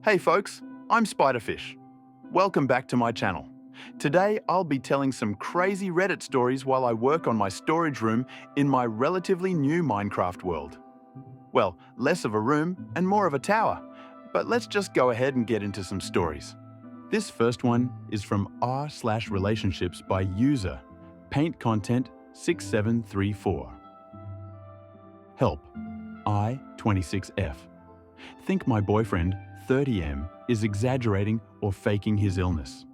Hey folks, I'm Spiderfish. Welcome back to my channel. Today I'll be telling some crazy Reddit stories while I work on my storage room in my relatively new Minecraft world. Well, less of a room and more of a tower, but let's just go ahead and get into some stories. This first one is from r/relationships by user paint content 6734. Help, I 26F. Think my boyfriend 30M is exaggerating or faking his illness.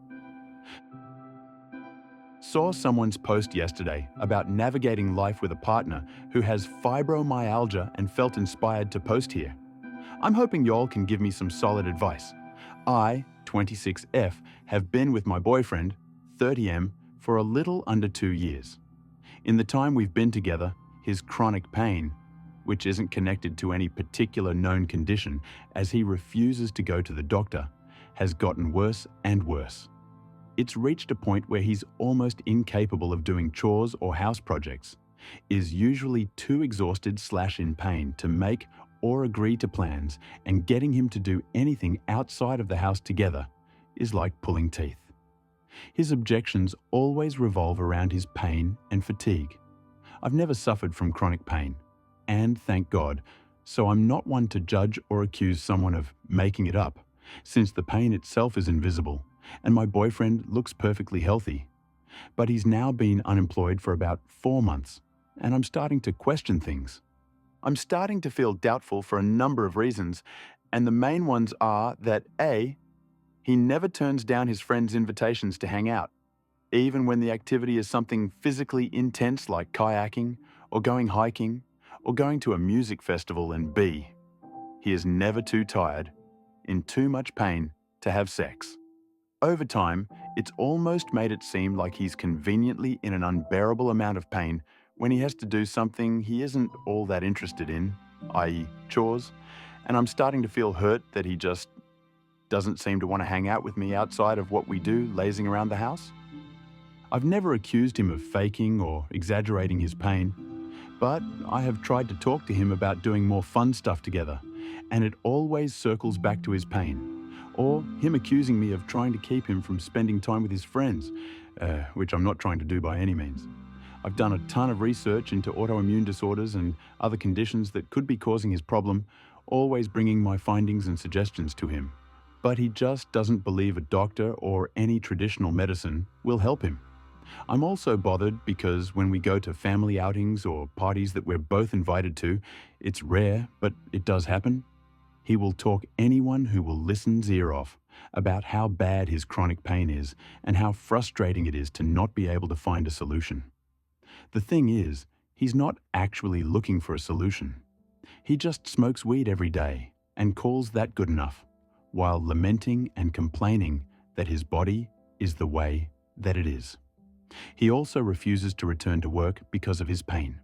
Saw someone's post yesterday about navigating life with a partner who has fibromyalgia and felt inspired to post here. I'm hoping y'all can give me some solid advice. I, 26F, have been with my boyfriend, 30M, for a little under 2 years. In the time we've been together, his chronic pain, which isn't connected to any particular known condition as he refuses to go to the doctor, has gotten worse and worse. It's reached a point where he's almost incapable of doing chores or house projects, is usually too exhausted/in pain to make or agree to plans, and getting him to do anything outside of the house together is like pulling teeth. His objections always revolve around his pain and fatigue. I've never suffered from chronic pain, and thank God, so I'm not one to judge or accuse someone of making it up, since the pain itself is invisible, and my boyfriend looks perfectly healthy. But he's now been unemployed for about 4 months, and I'm starting to question things. I'm starting to feel doubtful for a number of reasons, and the main ones are that A, he never turns down his friends' invitations to hang out, even when the activity is something physically intense like kayaking, or going hiking, or going to a music festival, and B, he is never too tired, in too much pain, to have sex. Over time, it's almost made it seem like he's conveniently in an unbearable amount of pain when he has to do something he isn't all that interested in, i.e. chores, and I'm starting to feel hurt that he just doesn't seem to want to hang out with me outside of what we do lazing around the house. I've never accused him of faking or exaggerating his pain, but I have tried to talk to him about doing more fun stuff together, and it always circles back to his pain, or him accusing me of trying to keep him from spending time with his friends, which I'm not trying to do by any means. I've done a ton of research into autoimmune disorders and other conditions that could be causing his problem, always bringing my findings and suggestions to him. But he just doesn't believe a doctor or any traditional medicine will help him. I'm also bothered because when we go to family outings or parties that we're both invited to, it's rare, but it does happen. He will talk anyone who will listen's ear off about how bad his chronic pain is and how frustrating it is to not be able to find a solution. The thing is, he's not actually looking for a solution. He just smokes weed every day and calls that good enough, while lamenting and complaining that his body is the way that it is. He also refuses to return to work because of his pain.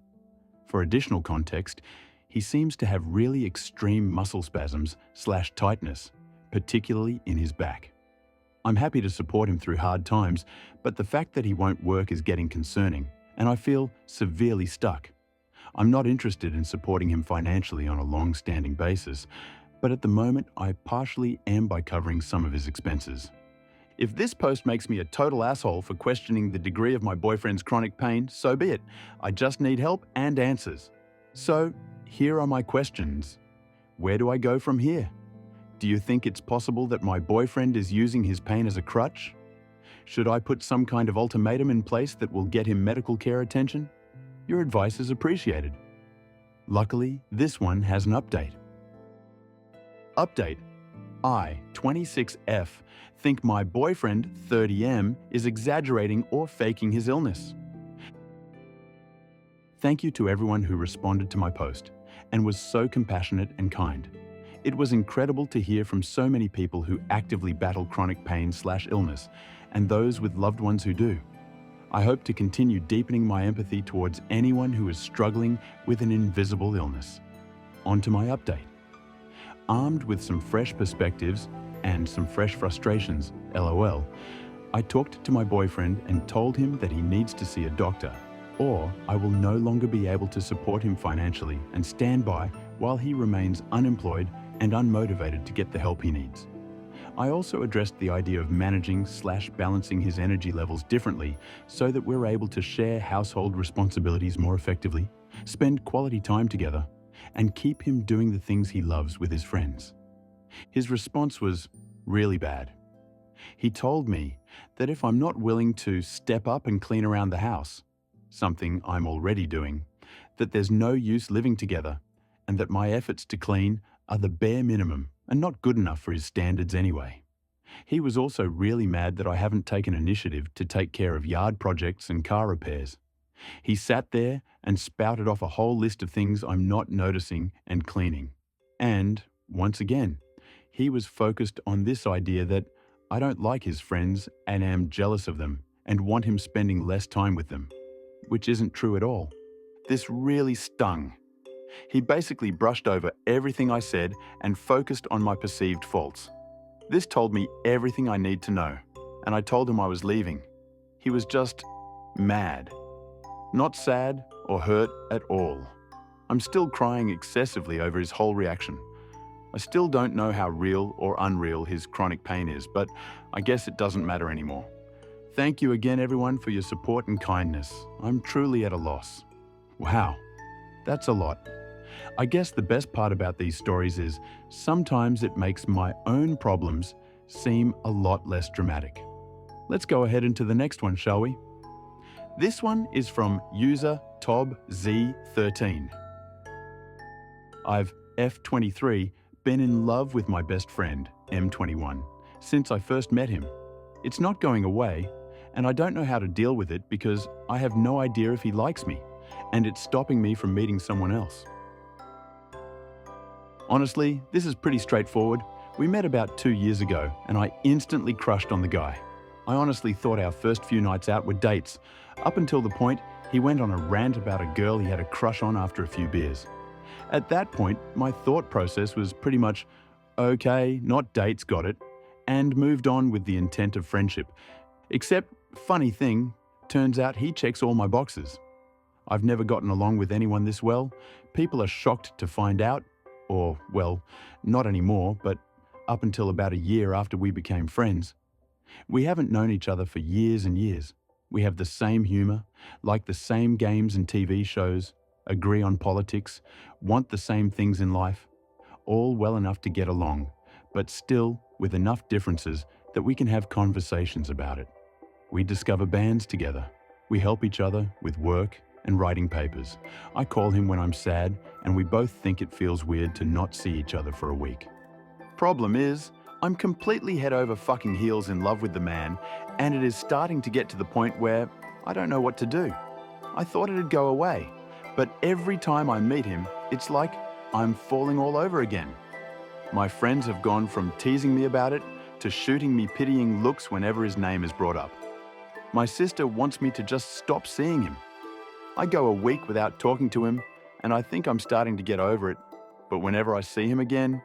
For additional context, he seems to have really extreme muscle spasms/tightness, particularly in his back. I'm happy to support him through hard times, but the fact that he won't work is getting concerning, and I feel severely stuck. I'm not interested in supporting him financially on a long-standing basis, but at the moment I partially am by covering some of his expenses. If this post makes me a total asshole for questioning the degree of my boyfriend's chronic pain, so be it. I just need help and answers. So, here are my questions. Where do I go from here? Do you think it's possible that my boyfriend is using his pain as a crutch? Should I put some kind of ultimatum in place that will get him medical care attention? Your advice is appreciated. Luckily, this one has an update. Update. I, 26F, think my boyfriend, 30M, is exaggerating or faking his illness. Thank you to everyone who responded to my post and was so compassionate and kind. It was incredible to hear from so many people who actively battle chronic pain/illness and those with loved ones who do. I hope to continue deepening my empathy towards anyone who is struggling with an invisible illness. On to my update. Armed with some fresh perspectives and some fresh frustrations, LOL, I talked to my boyfriend and told him that he needs to see a doctor, or I will no longer be able to support him financially and stand by while he remains unemployed and unmotivated to get the help he needs. I also addressed the idea of managing/balancing his energy levels differently so that we're able to share household responsibilities more effectively, spend quality time together, and keep him doing the things he loves with his friends. His response was really bad. He told me that if I'm not willing to step up and clean around the house, something I'm already doing, that there's no use living together, and that my efforts to clean are the bare minimum and not good enough for his standards anyway. He was also really mad that I haven't taken initiative to take care of yard projects and car repairs. He sat there and spouted off a whole list of things I'm not noticing and cleaning. And, once again, he was focused on this idea that I don't like his friends and am jealous of them and want him spending less time with them, which isn't true at all. This really stung. He basically brushed over everything I said and focused on my perceived faults. This told me everything I need to know, and I told him I was leaving. He was just mad. Not sad or hurt at all. I'm still crying excessively over his whole reaction. I still don't know how real or unreal his chronic pain is, but I guess it doesn't matter anymore. Thank you again, everyone, for your support and kindness. I'm truly at a loss. Wow, that's a lot. I guess the best part about these stories is sometimes it makes my own problems seem a lot less dramatic. Let's go ahead into the next one, shall we? This one is from user TobZ13. I've F23 been in love with my best friend, M21, since I first met him. It's not going away, and I don't know how to deal with it because I have no idea if he likes me, and it's stopping me from meeting someone else. Honestly, this is pretty straightforward. We met about 2 years ago, and I instantly crushed on the guy. I honestly thought our first few nights out were dates, up until the point he went on a rant about a girl he had a crush on after a few beers. At that point, my thought process was pretty much, okay, not dates, got it, and moved on with the intent of friendship. Except, funny thing, turns out he checks all my boxes. I've never gotten along with anyone this well. People are shocked to find out, or, well, not anymore, but up until about a year after we became friends. We haven't known each other for years and years. We have the same humor, like the same games and TV shows, agree on politics, want the same things in life, all well enough to get along, but still with enough differences that we can have conversations about it. We discover bands together. We help each other with work and writing papers. I call him when I'm sad, and we both think it feels weird to not see each other for a week. Problem is, I'm completely head over fucking heels in love with the man, and it is starting to get to the point where I don't know what to do. I thought it'd go away, but every time I meet him, it's like I'm falling all over again. My friends have gone from teasing me about it to shooting me pitying looks whenever his name is brought up. My sister wants me to just stop seeing him. I go a week without talking to him, and I think I'm starting to get over it, but whenever I see him again,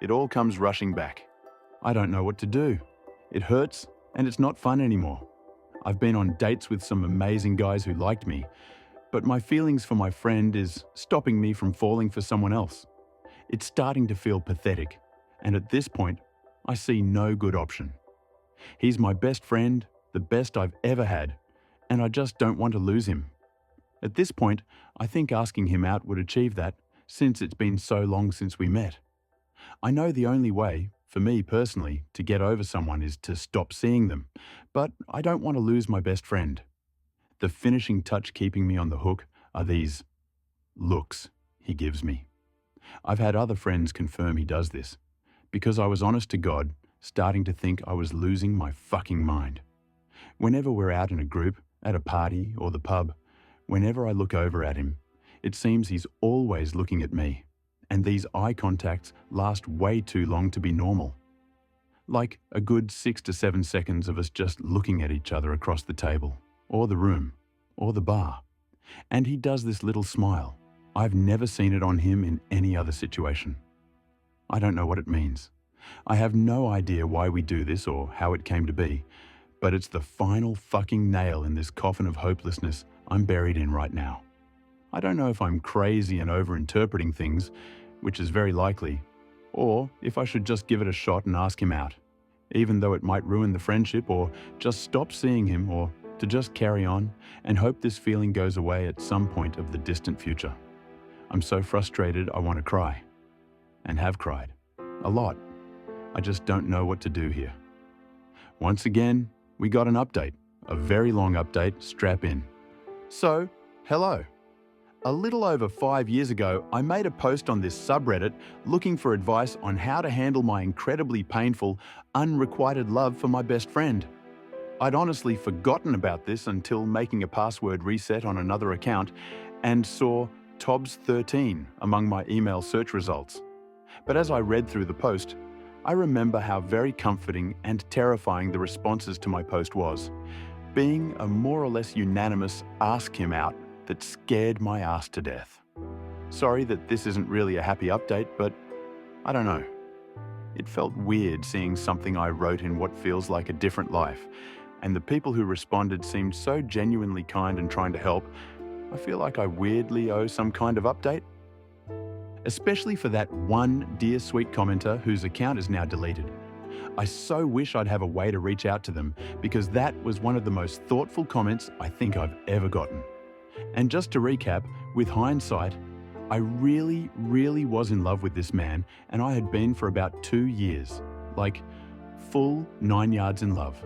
it all comes rushing back. I don't know what to do. It hurts, and it's not fun anymore. I've been on dates with some amazing guys who liked me, but my feelings for my friend is stopping me from falling for someone else. It's starting to feel pathetic, and at this point, I see no good option. He's my best friend, the best I've ever had, and I just don't want to lose him. At this point, I think asking him out would achieve that, since it's been so long since we met. I know the only way, for me personally, to get over someone is to stop seeing them, but I don't want to lose my best friend. The finishing touch keeping me on the hook are these looks he gives me. I've had other friends confirm he does this, because I was honest to God, starting to think I was losing my fucking mind. Whenever we're out in a group, at a party or the pub, whenever I look over at him, it seems he's always looking at me, and these eye contacts last way too long to be normal. Like a good 6 to 7 seconds of us just looking at each other across the table, or the room, or the bar. And he does this little smile. I've never seen it on him in any other situation. I don't know what it means. I have no idea why we do this or how it came to be, but it's the final fucking nail in this coffin of hopelessness I'm buried in right now. I don't know if I'm crazy and over-interpreting things, which is very likely, or if I should just give it a shot and ask him out. even though it might ruin the friendship, or just stop seeing him, or to just carry on and hope this feeling goes away at some point of the distant future. I'm so frustrated I want to cry, and have cried. A lot. I just don't know what to do here. Once again, we got an update. A very long update, strap in. So, hello. A little over 5 years ago, I made a post on this subreddit looking for advice on how to handle my incredibly painful, unrequited love for my best friend. I'd honestly forgotten about this until making a password reset on another account and saw Tobs13 among my email search results. But as I read through the post, I remember how very comforting and terrifying the responses to my post was, being a more or less unanimous ask him out that scared my ass to death. Sorry that this isn't really a happy update, but I don't know. It felt weird seeing something I wrote in what feels like a different life, and the people who responded seemed so genuinely kind and trying to help. I feel like I weirdly owe some kind of update. Especially for that one dear sweet commenter whose account is now deleted. I so wish I'd have a way to reach out to them, because that was one of the most thoughtful comments I think I've ever gotten. And just to recap, with hindsight, I really was in love with this man, and I had been for about 2 years, like full 9 yards in love.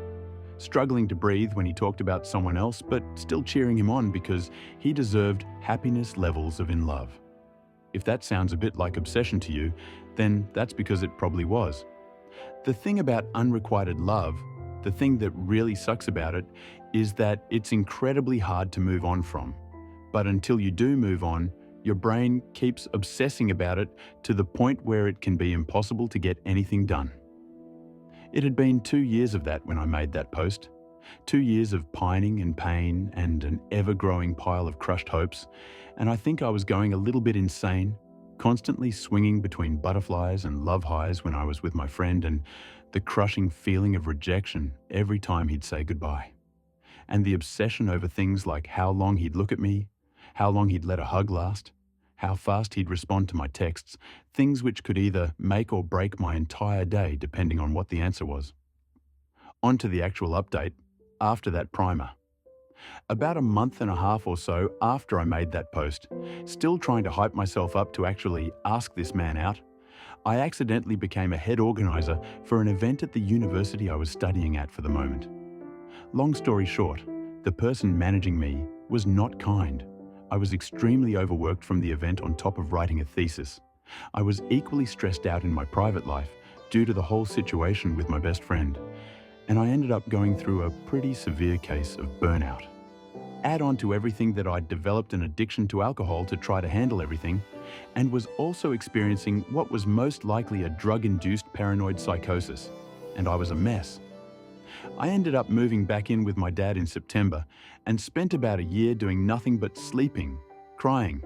Struggling to breathe when he talked about someone else, but still cheering him on because he deserved happiness levels of in love. If that sounds a bit like obsession to you, then that's because it probably was. The thing about unrequited love, the thing that really sucks about it, is that it's incredibly hard to move on from. But until you do move on, your brain keeps obsessing about it to the point where it can be impossible to get anything done. It had been 2 years of that when I made that post. 2 years of pining and pain and an ever-growing pile of crushed hopes, and I think I was going a little bit insane, constantly swinging between butterflies and love highs when I was with my friend, and the crushing feeling of rejection every time he'd say goodbye. And the obsession over things like how long he'd look at me, how long he'd let a hug last, how fast he'd respond to my texts, things which could either make or break my entire day depending on what the answer was. On to the actual update, after that primer. About a month and a half or so after I made that post, still trying to hype myself up to actually ask this man out, I accidentally became a head organizer for an event at the university I was studying at for the moment. Long story short, the person managing me was not kind. I was extremely overworked from the event on top of writing a thesis. I was equally stressed out in my private life due to the whole situation with my best friend, and I ended up going through a pretty severe case of burnout. Add on to everything that I'd developed an addiction to alcohol to try to handle everything, and was also experiencing what was most likely a drug-induced paranoid psychosis, and I was a mess. I ended up moving back in with my dad in September and spent about a year doing nothing but sleeping, crying,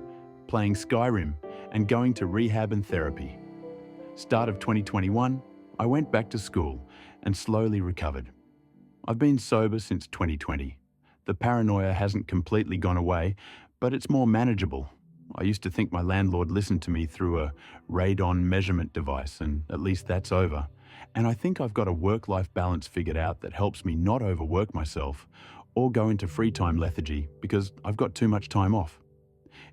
playing Skyrim, and going to rehab and therapy. Start of 2021, I went back to school and slowly recovered. I've been sober since 2020. The paranoia hasn't completely gone away, but it's more manageable. I used to think my landlord listened to me through a radon measurement device, and at least that's over. And I think I've got a work-life balance figured out that helps me not overwork myself or go into free time lethargy because I've got too much time off.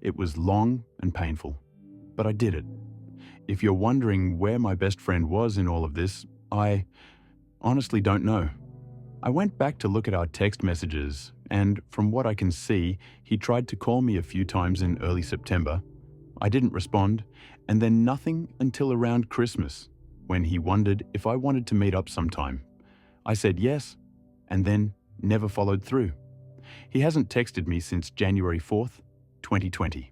It was long and painful, but I did it. If you're wondering where my best friend was in all of this, I honestly don't know. I went back to look at our text messages, and from what I can see, he tried to call me a few times in early September. I didn't respond, and then nothing until around Christmas, when he wondered if I wanted to meet up sometime. I said yes, and then never followed through. He hasn't texted me since January 4th, 2020.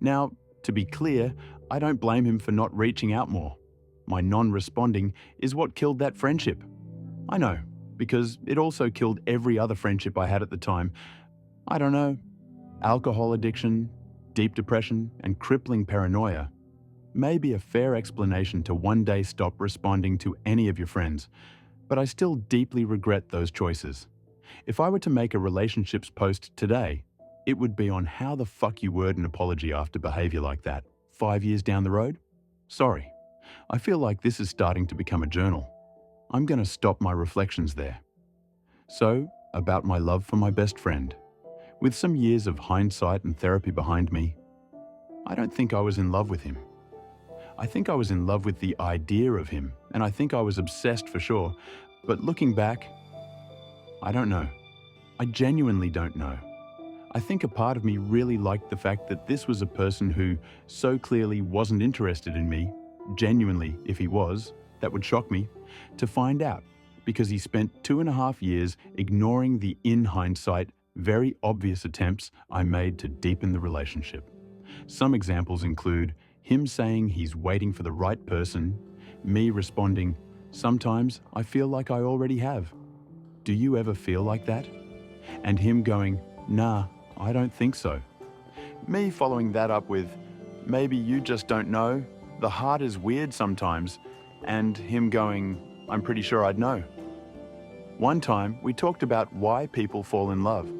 Now, to be clear, I don't blame him for not reaching out more. My non-responding is what killed that friendship. I know, because it also killed every other friendship I had at the time. I don't know, alcohol addiction, deep depression, and crippling paranoia may be a fair explanation to one day stop responding to any of your friends, but I still deeply regret those choices. If I were to make a relationships post today, it would be on how the fuck you word an apology after behavior like that 5 years down the road. Sorry. I feel like this is starting to become a journal. I'm going to stop my reflections there. So, about my love for my best friend. With some years of hindsight and therapy behind me, I don't think I was in love with him. I think I was in love with the idea of him, and I think I was obsessed for sure. But looking back, I don't know. I genuinely don't know. I think a part of me really liked the fact that this was a person who so clearly wasn't interested in me, genuinely, if he was, that would shock me, to find out, because he spent 2.5 years ignoring the, in hindsight, very obvious attempts I made to deepen the relationship. Some examples include him saying he's waiting for the right person, me responding, "Sometimes I feel like I already have. Do you ever feel like that?" And him going, "Nah, I don't think so." Me following that up with, "Maybe you just don't know. The heart is weird sometimes." And him going, "I'm pretty sure I'd know." One time, we talked about why people fall in love,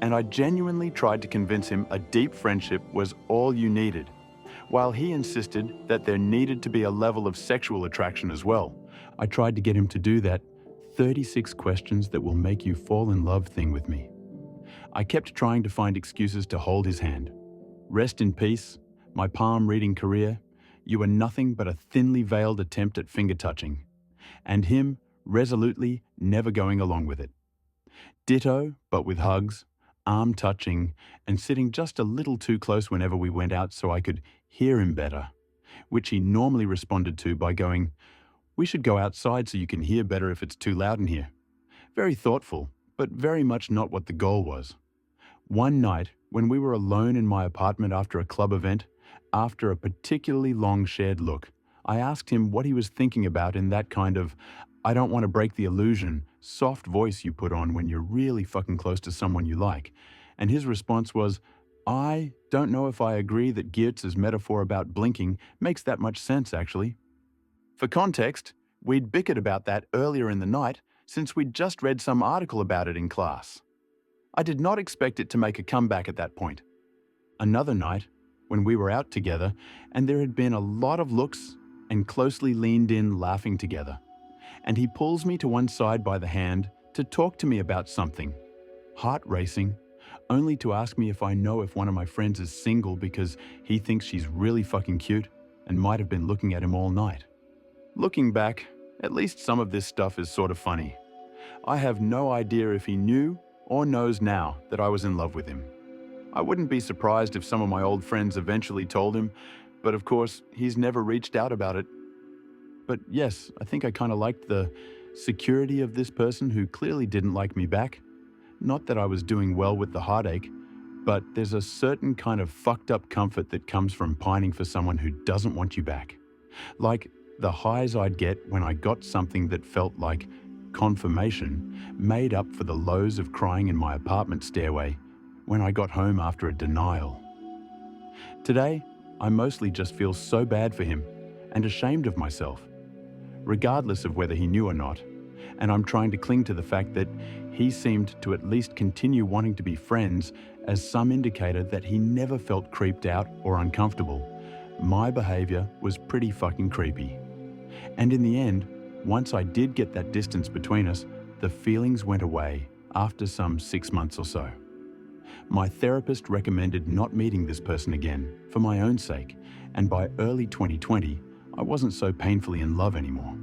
and I genuinely tried to convince him a deep friendship was all you needed, while he insisted that there needed to be a level of sexual attraction as well. I tried to get him to do that 36 questions that will make you fall in love thing with me. I kept trying to find excuses to hold his hand. Rest in peace, my palm reading career. You were nothing but a thinly veiled attempt at finger touching. And him resolutely never going along with it. Ditto, but with hugs, arm touching, and sitting just a little too close whenever we went out so I could hear him better, which he normally responded to by going, "We should go outside so you can hear better if it's too loud in here." Very thoughtful, but very much not what the goal was. One night, when we were alone in my apartment after a club event, after a particularly long shared look, I asked him what he was thinking about in that kind of, "I don't want to break the illusion," soft voice you put on when you're really fucking close to someone you like. And his response was, "I don't know if I agree that Geertz's metaphor about blinking makes that much sense, actually." For context, we'd bickered about that earlier in the night since we'd just read some article about it in class. I did not expect it to make a comeback at that point. Another night, when we were out together and there had been a lot of looks and closely leaned in laughing together, and he pulls me to one side by the hand to talk to me about something, heart racing, only to ask me if I know if one of my friends is single because he thinks she's really fucking cute and might have been looking at him all night. Looking back, at least some of this stuff is sort of funny. I have no idea if he knew or knows now that I was in love with him. I wouldn't be surprised if some of my old friends eventually told him, but of course, he's never reached out about it. But yes, I think I kind of liked the security of this person who clearly didn't like me back. Not that I was doing well with the heartache, but there's a certain kind of fucked up comfort that comes from pining for someone who doesn't want you back. Like the highs I'd get when I got something that felt like confirmation made up for the lows of crying in my apartment stairway when I got home after a denial. Today, I mostly just feel so bad for him and ashamed of myself, regardless of whether he knew or not, and I'm trying to cling to the fact that he seemed to at least continue wanting to be friends as some indicator that he never felt creeped out or uncomfortable. My behavior was pretty fucking creepy. And in the end, once I did get that distance between us, the feelings went away after some 6 months or so. My therapist recommended not meeting this person again for my own sake, and by early 2020, I wasn't so painfully in love anymore.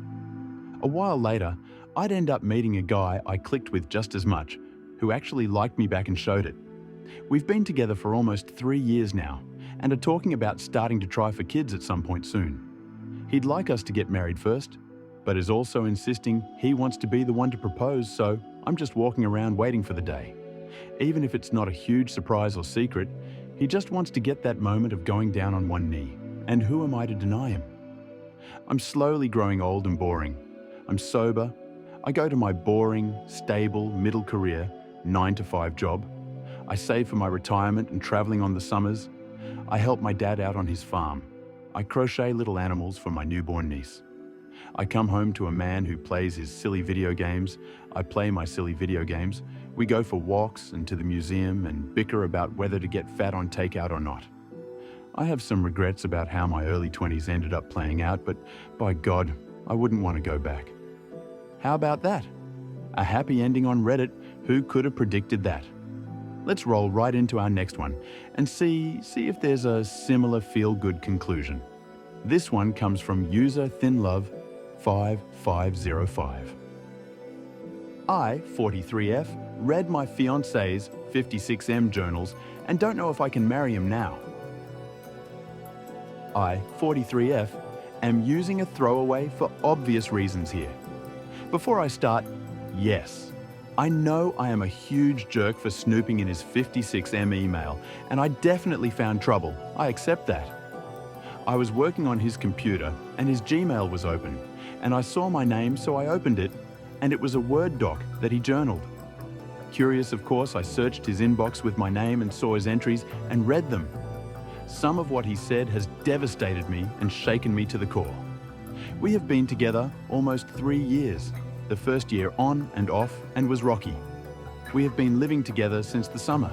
A while later, I'd end up meeting a guy I clicked with just as much, who actually liked me back and showed it. We've been together for almost 3 years now, and are talking about starting to try for kids at some point soon. He'd like us to get married first, but is also insisting he wants to be the one to propose, so I'm just walking around waiting for the day. Even if it's not a huge surprise or secret, he just wants to get that moment of going down on one knee, and who am I to deny him? I'm slowly growing old and boring. I'm sober. I go to my boring, stable, middle career, 9-to-5 job. I save for my retirement and traveling on the summers. I help my dad out on his farm. I crochet little animals for my newborn niece. I come home to a man who plays his silly video games. I play my silly video games. We go for walks and to the museum and bicker about whether to get fat on takeout or not. I have some regrets about how my early 20s ended up playing out, but by God, I wouldn't want to go back. How about that? A happy ending on Reddit. Who could have predicted that? Let's roll right into our next one and see if there's a similar feel-good conclusion. This one comes from user thinlove5505. I, 43F, read my fiance's 56M journals and don't know if I can marry him now. I, 43F, am using a throwaway for obvious reasons here. Before I start, yes, I know I am a huge jerk for snooping in his 56M email, and I definitely found trouble. I accept that. I was working on his computer and his Gmail was open, and I saw my name, so I opened it, and it was a Word doc that he journaled. Curious, of course, I searched his inbox with my name and saw his entries and read them. Some of what he said has devastated me and shaken me to the core. We have been together almost 3 years. The first year on and off and was rocky. We have been living together since the summer.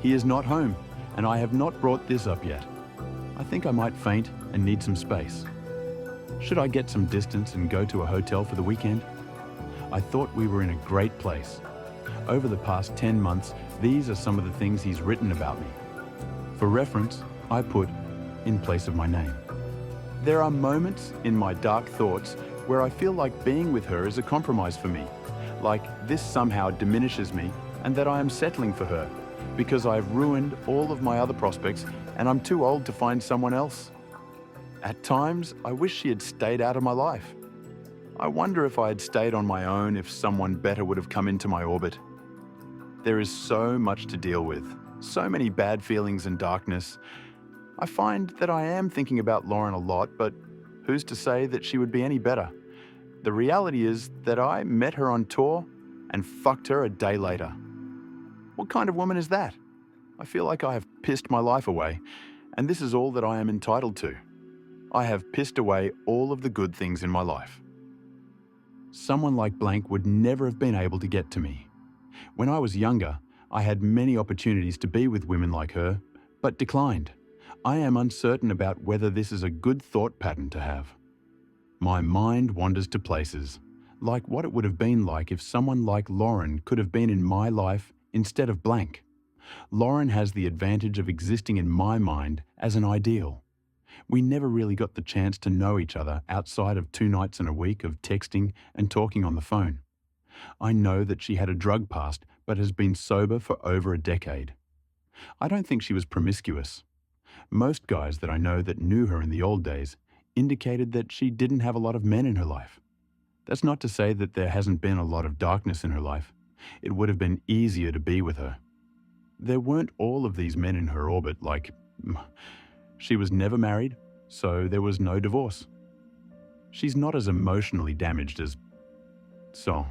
He is not home, and I have not brought this up yet. I think I might faint and need some space. Should I get some distance and go to a hotel for the weekend? I thought we were in a great place. Over the past 10 months, these are some of the things he's written about me. For reference, I put in place of my name. There are moments in my dark thoughts where I feel like being with her is a compromise for me, like this somehow diminishes me and that I am settling for her because I've ruined all of my other prospects and I'm too old to find someone else. At times, I wish she had stayed out of my life. I wonder if I had stayed on my own, if someone better would have come into my orbit. There is so much to deal with, so many bad feelings and darkness. I find that I am thinking about Lauren a lot, but who's to say that she would be any better? The reality is that I met her on tour and fucked her a day later. What kind of woman is that? I feel like I have pissed my life away, and this is all that I am entitled to. I have pissed away all of the good things in my life. Someone like blank would never have been able to get to me. When I was younger, I had many opportunities to be with women like her, but declined. I am uncertain about whether this is a good thought pattern to have. My mind wanders to places, like what it would have been like if someone like Lauren could have been in my life instead of blank. Lauren has the advantage of existing in my mind as an ideal. We never really got the chance to know each other outside of 2 nights in a week of texting and talking on the phone. I know that she had a drug past, but has been sober for over a decade. I don't think she was promiscuous. Most guys that I know that knew her in the old days indicated that she didn't have a lot of men in her life. That's not to say that there hasn't been a lot of darkness in her life. It would have been easier to be with her. There weren't all of these men in her orbit, like... She was never married, so there was no divorce. She's not as emotionally damaged as... So,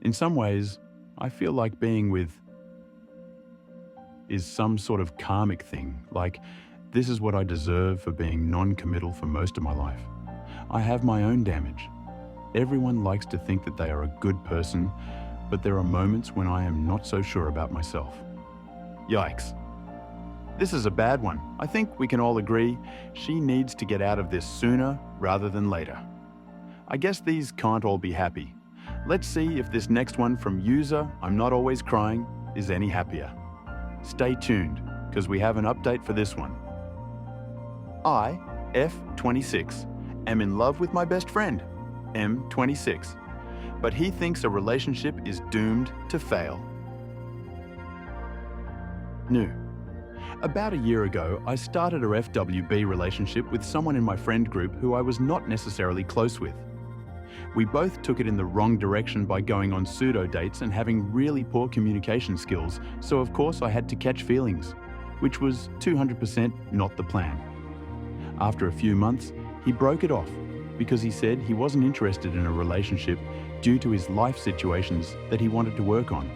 in some ways, I feel like being with is some sort of karmic thing, like this is what I deserve for being non-committal for most of my life. I have my own damage. Everyone likes to think that they are a good person, but there are moments when I am not so sure about myself. Yikes. This is a bad one. I think we can all agree she needs to get out of this sooner rather than later. I guess these can't all be happy. Let's see if this next one from user I'm Not Always Crying is any happier. Stay tuned, because we have an update for this one. I, F26, am in love with my best friend, M26, but he thinks a relationship is doomed to fail. New. About a year ago, I started a FWB relationship with someone in my friend group who I was not necessarily close with. We both took it in the wrong direction by going on pseudo dates and having really poor communication skills, so of course I had to catch feelings, which was 200% not the plan. After a few months, he broke it off because he said he wasn't interested in a relationship due to his life situations that he wanted to work on.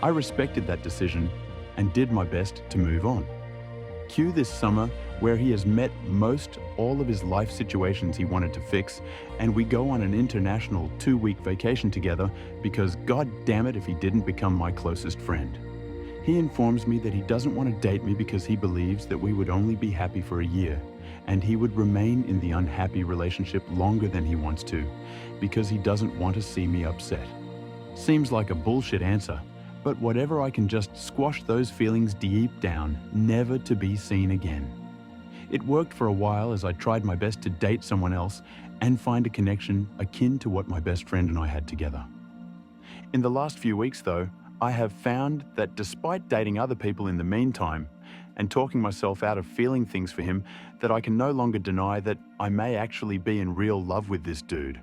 I respected that decision and did my best to move on. Cue this summer where he has met most all of his life situations he wanted to fix, and we go on an international 2-week vacation together because god damn it if he didn't become my closest friend. He informs me that he doesn't want to date me because he believes that we would only be happy for a year, and he would remain in the unhappy relationship longer than he wants to because he doesn't want to see me upset. Seems like a bullshit answer, but whatever, I can just squash those feelings deep down, never to be seen again. It worked for a while as I tried my best to date someone else and find a connection akin to what my best friend and I had together. In the last few weeks, though, I have found that despite dating other people in the meantime and talking myself out of feeling things for him, that I can no longer deny that I may actually be in real love with this dude.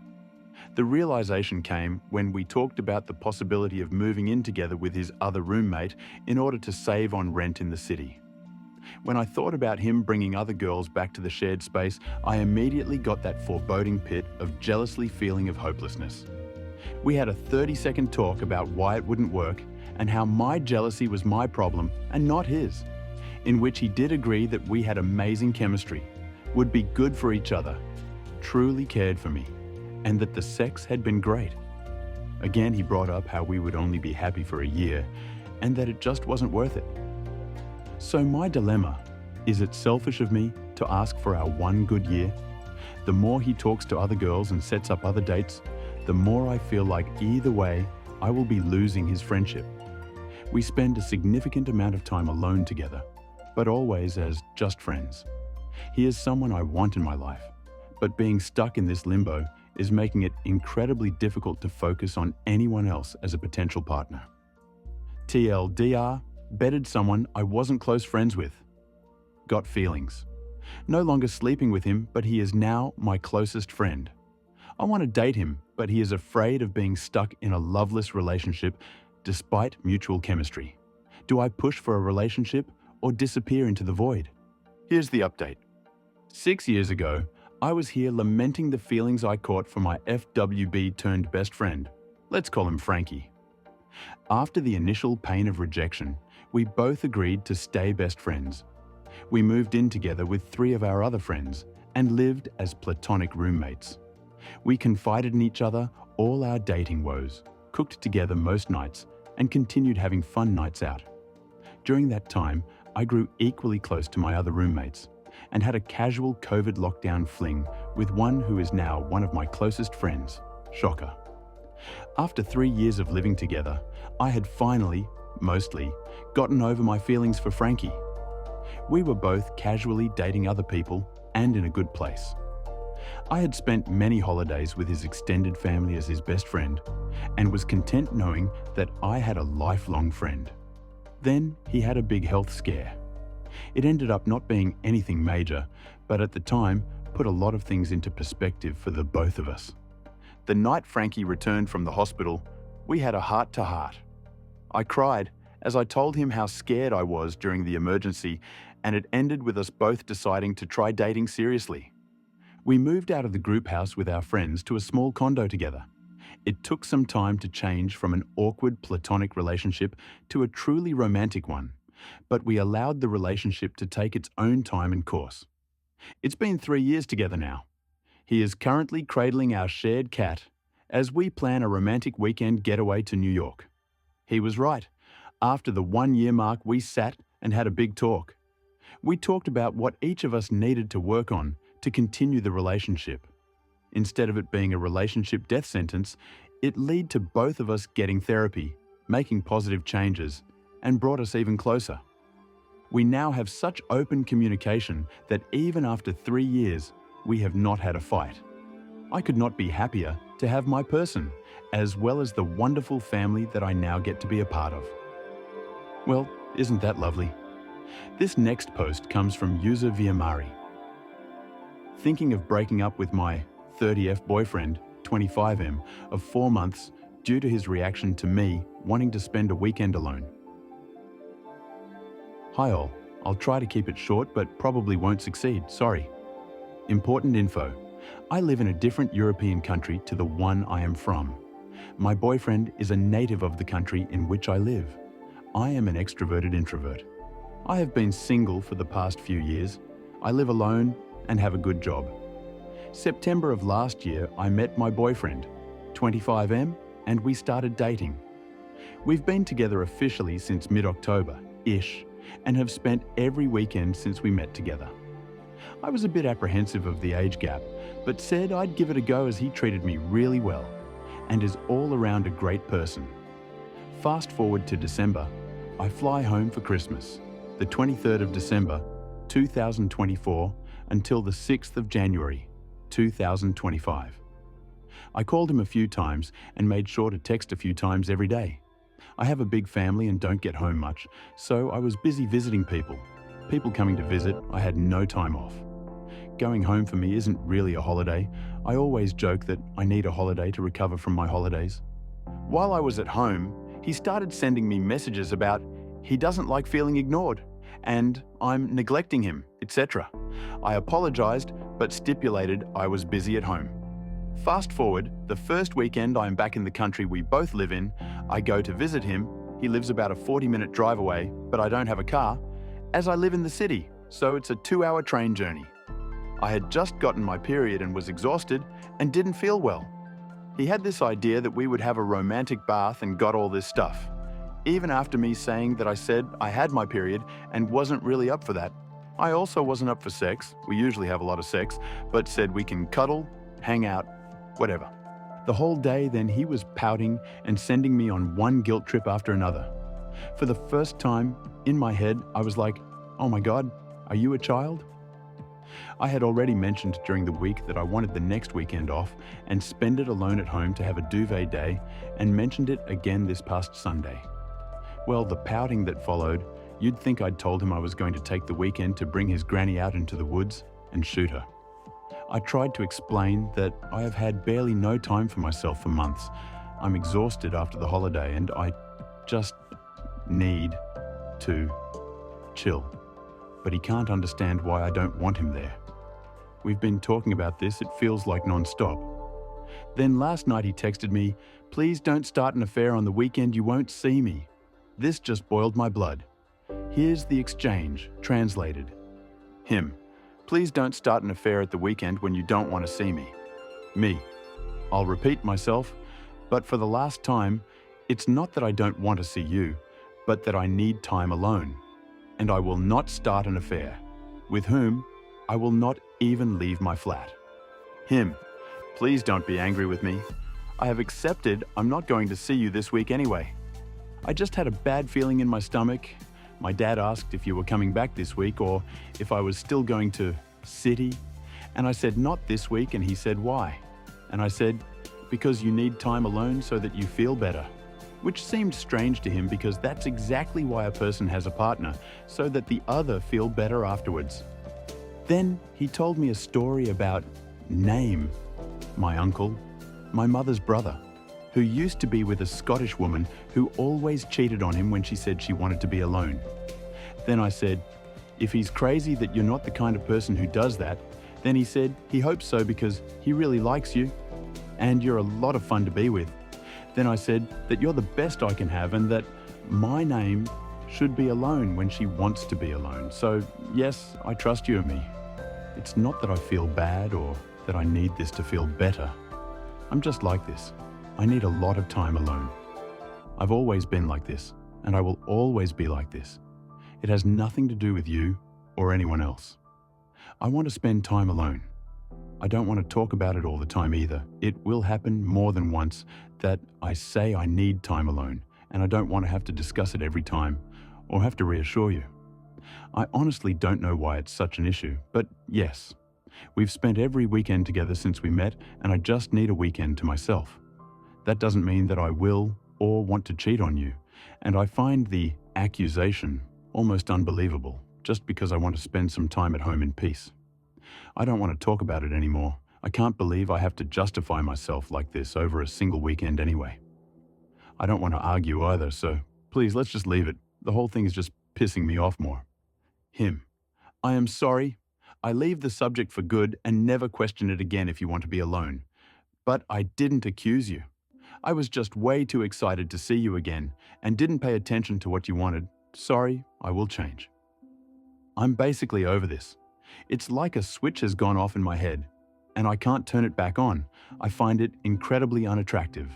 The realization came when we talked about the possibility of moving in together with his other roommate in order to save on rent in the city. When I thought about him bringing other girls back to the shared space, I immediately got that foreboding pit of jealously feeling of hopelessness. We had a 30-second talk about why it wouldn't work and how my jealousy was my problem and not his, in which he did agree that we had amazing chemistry, would be good for each other, truly cared for me, and that the sex had been great. Again, he brought up how we would only be happy for a year and that it just wasn't worth it. So my dilemma, is it selfish of me to ask for our one good year? The more he talks to other girls and sets up other dates, the more I feel like either way, I will be losing his friendship. We spend a significant amount of time alone together, but always as just friends. He is someone I want in my life, but being stuck in this limbo is making it incredibly difficult to focus on anyone else as a potential partner. TLDR, bedded someone I wasn't close friends with. Got feelings. No longer sleeping with him, but he is now my closest friend. I want to date him, but he is afraid of being stuck in a loveless relationship despite mutual chemistry. Do I push for a relationship or disappear into the void? Here's the update. 6 years ago, I was here lamenting the feelings I caught for my FWB turned best friend. Let's call him Frankie. After the initial pain of rejection, we both agreed to stay best friends. We moved in together with 3 of our other friends and lived as platonic roommates. We confided in each other all our dating woes, cooked together most nights, and continued having fun nights out. During that time, I grew equally close to my other roommates and had a casual COVID lockdown fling with one who is now one of my closest friends, Shocker. After 3 years of living together, I had finally, mostly, gotten over my feelings for Frankie. We were both casually dating other people and in a good place. I had spent many holidays with his extended family as his best friend and was content knowing that I had a lifelong friend. Then he had a big health scare. It ended up not being anything major, but at the time put a lot of things into perspective for the both of us. The night Frankie returned from the hospital, we had a heart-to-heart. I cried as I told him how scared I was during the emergency, and it ended with us both deciding to try dating seriously. We moved out of the group house with our friends to a small condo together. It took some time to change from an awkward platonic relationship to a truly romantic one, but we allowed the relationship to take its own time and course. It's been 3 years together now. He is currently cradling our shared cat as we plan a romantic weekend getaway to New York. He was right. After the 1-year mark, we sat and had a big talk. We talked about what each of us needed to work on to continue the relationship. Instead of it being a relationship death sentence, it led to both of us getting therapy, making positive changes, and brought us even closer. We now have such open communication that even after 3 years, we have not had a fight. I could not be happier to have my person, as well as the wonderful family that I now get to be a part of. Well, isn't that lovely? This next post comes from user Viamari. Thinking of breaking up with my 30F boyfriend, 25M, of 4 months due to his reaction to me wanting to spend a weekend alone. Hi all, I'll try to keep it short but probably won't succeed, sorry. Important info. I live in a different European country to the one I am from. My boyfriend is a native of the country in which I live. I am an extroverted introvert. I have been single for the past few years. I live alone and have a good job. September of last year, I met my boyfriend, 25M, and we started dating. We've been together officially since mid-October-ish and have spent every weekend since we met together. I was a bit apprehensive of the age gap, but said I'd give it a go as he treated me really well and is all around a great person. Fast forward to December, I fly home for Christmas, the 23rd of December, 2024, until the 6th of January, 2025. I called him a few times and made sure to text a few times every day. I have a big family and don't get home much, so I was busy visiting people. People coming to visit, I had no time off. Going home for me isn't really a holiday. I always joke that I need a holiday to recover from my holidays. While I was at home, he started sending me messages about he doesn't like feeling ignored and I'm neglecting him, etc. I apologized, but stipulated I was busy at home. Fast forward, the first weekend I am back in the country we both live in, I go to visit him. He lives about a 40-minute drive away, but I don't have a car, as I live in the city, so it's a 2-hour train journey. I had just gotten my period and was exhausted and didn't feel well. He had this idea that we would have a romantic bath and got all this stuff. Even after me saying that I said I had my period and wasn't really up for that. I also wasn't up for sex, we usually have a lot of sex, but said we can cuddle, hang out, whatever. The whole day then he was pouting and sending me on one guilt trip after another. For the first time, in my head, I was like, oh my God, are you a child? I had already mentioned during the week that I wanted the next weekend off and spend it alone at home to have a duvet day, and mentioned it again this past Sunday. Well, the pouting that followed, you'd think I'd told him I was going to take the weekend to bring his granny out into the woods and shoot her. I tried to explain that I have had barely no time for myself for months. I'm exhausted after the holiday and I just need to chill. But he can't understand why I don't want him there. We've been talking about this, it feels like non-stop. Then last night he texted me, please don't start an affair on the weekend, you won't see me. This just boiled my blood. Here's the exchange, translated. Him, please don't start an affair at the weekend when you don't want to see me. Me, I'll repeat myself, but for the last time, it's not that I don't want to see you, but that I need time alone. And I will not start an affair, with whom I will not even leave my flat. Him, please don't be angry with me. I have accepted I'm not going to see you this week anyway. I just had a bad feeling in my stomach. My dad asked if you were coming back this week or if I was still going to city. And I said not this week, and he said why? And I said, because you need time alone so that you feel better. Which seemed strange to him because that's exactly why a person has a partner, so that the other feel better afterwards. Then he told me a story about Name, my uncle, my mother's brother, who used to be with a Scottish woman who always cheated on him when she said she wanted to be alone. Then I said, if he's crazy that you're not the kind of person who does that, then he said he hopes so because he really likes you and you're a lot of fun to be with. Then I said that you're the best I can have and that my Name should be alone when she wants to be alone. So yes, I trust you and me. It's not that I feel bad or that I need this to feel better. I'm just like this. I need a lot of time alone. I've always been like this, and I will always be like this. It has nothing to do with you or anyone else. I want to spend time alone. I don't want to talk about it all the time either. It will happen more than once that I say I need time alone, and I don't want to have to discuss it every time or have to reassure you. I honestly don't know why it's such an issue, but yes, we've spent every weekend together since we met, and I just need a weekend to myself. That doesn't mean that I will or want to cheat on you, and I find the accusation almost unbelievable just because I want to spend some time at home in peace. I don't want to talk about it anymore. I can't believe I have to justify myself like this over a single weekend anyway. I don't want to argue either, so please let's just leave it. The whole thing is just pissing me off more. Him, I am sorry. I leave the subject for good and never question it again if you want to be alone. But I didn't accuse you. I was just way too excited to see you again and didn't pay attention to what you wanted. Sorry, I will change. I'm basically over this. It's like a switch has gone off in my head, and I can't turn it back on. I find it incredibly unattractive.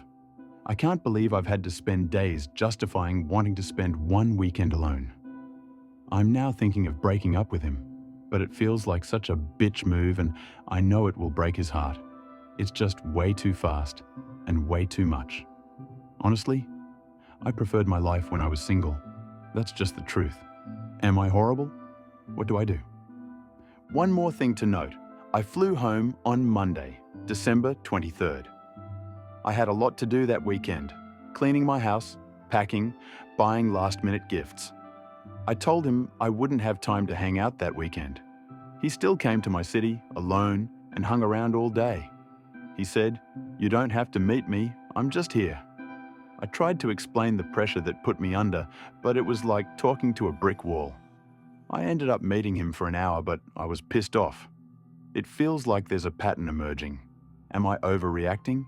I can't believe I've had to spend days justifying wanting to spend one weekend alone. I'm now thinking of breaking up with him. but it feels like such a bitch move and I know it will break his heart. It's just way too fast and way too much. Honestly, I preferred my life when I was single. That's just the truth. Am I horrible? What do I do? One more thing to note. I flew home on Monday, December 23rd. I had a lot to do that weekend, cleaning my house, packing, buying last-minute gifts. I told him I wouldn't have time to hang out that weekend. He still came to my city, alone, and hung around all day. He said, "You don't have to meet me, I'm just here." I tried to explain the pressure that put me under, but it was like talking to a brick wall. I ended up meeting him for an hour, but I was pissed off. It feels like there's a pattern emerging. Am I overreacting?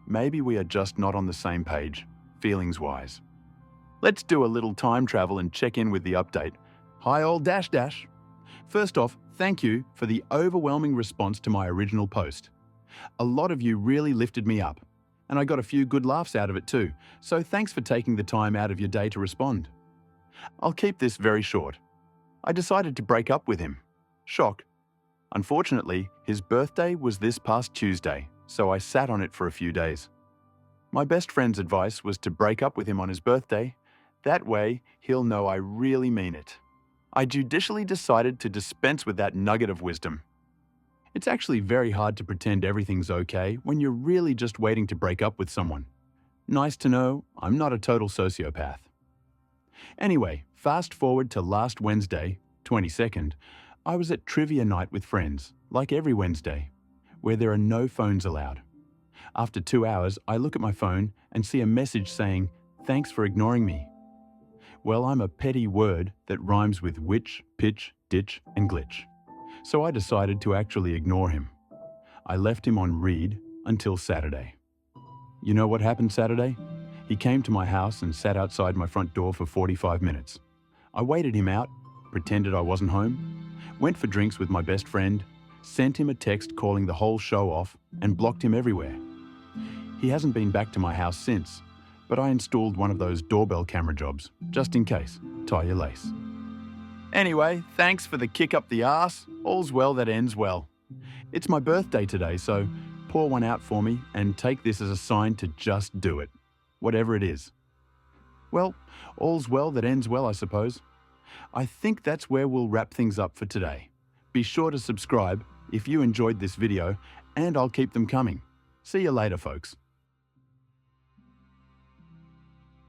Maybe we are just not on the same page, feelings-wise. Let's do a little time travel and check in with the update. Hi all dash dash. First off, thank you for the overwhelming response to my original post. A lot of you really lifted me up, and I got a few good laughs out of it too, so thanks for taking the time out of your day to respond. I'll keep this very short. I decided to break up with him. Shock. Unfortunately, his birthday was this past Tuesday, so I sat on it for a few days. My best friend's advice was to break up with him on his birthday. That way, he'll know I really mean it. I judicially decided to dispense with that nugget of wisdom. It's actually very hard to pretend everything's okay when you're really just waiting to break up with someone. Nice to know I'm not a total sociopath. Anyway, fast forward to last Wednesday, 22nd, I was at trivia night with friends, like every Wednesday, where there are no phones allowed. After 2 hours, I look at my phone and see a message saying, "Thanks for ignoring me." Well, I'm a petty word that rhymes with witch, pitch, ditch, and glitch. So I decided to actually ignore him. I left him on read until Saturday. You know what happened Saturday? He came to my house and sat outside my front door for 45 minutes. I waited him out, pretended I wasn't home, went for drinks with my best friend, sent him a text calling the whole show off, and blocked him everywhere. He hasn't been back to my house since, but I installed one of those doorbell camera jobs, just in case. Tie your lace. Anyway, thanks for the kick up the arse. All's well that ends well. It's my birthday today, so pour one out for me and take this as a sign to just do it, whatever it is. Well, all's well that ends well, I suppose. I think that's where we'll wrap things up for today. Be sure to subscribe if you enjoyed this video, and I'll keep them coming. See you later, folks.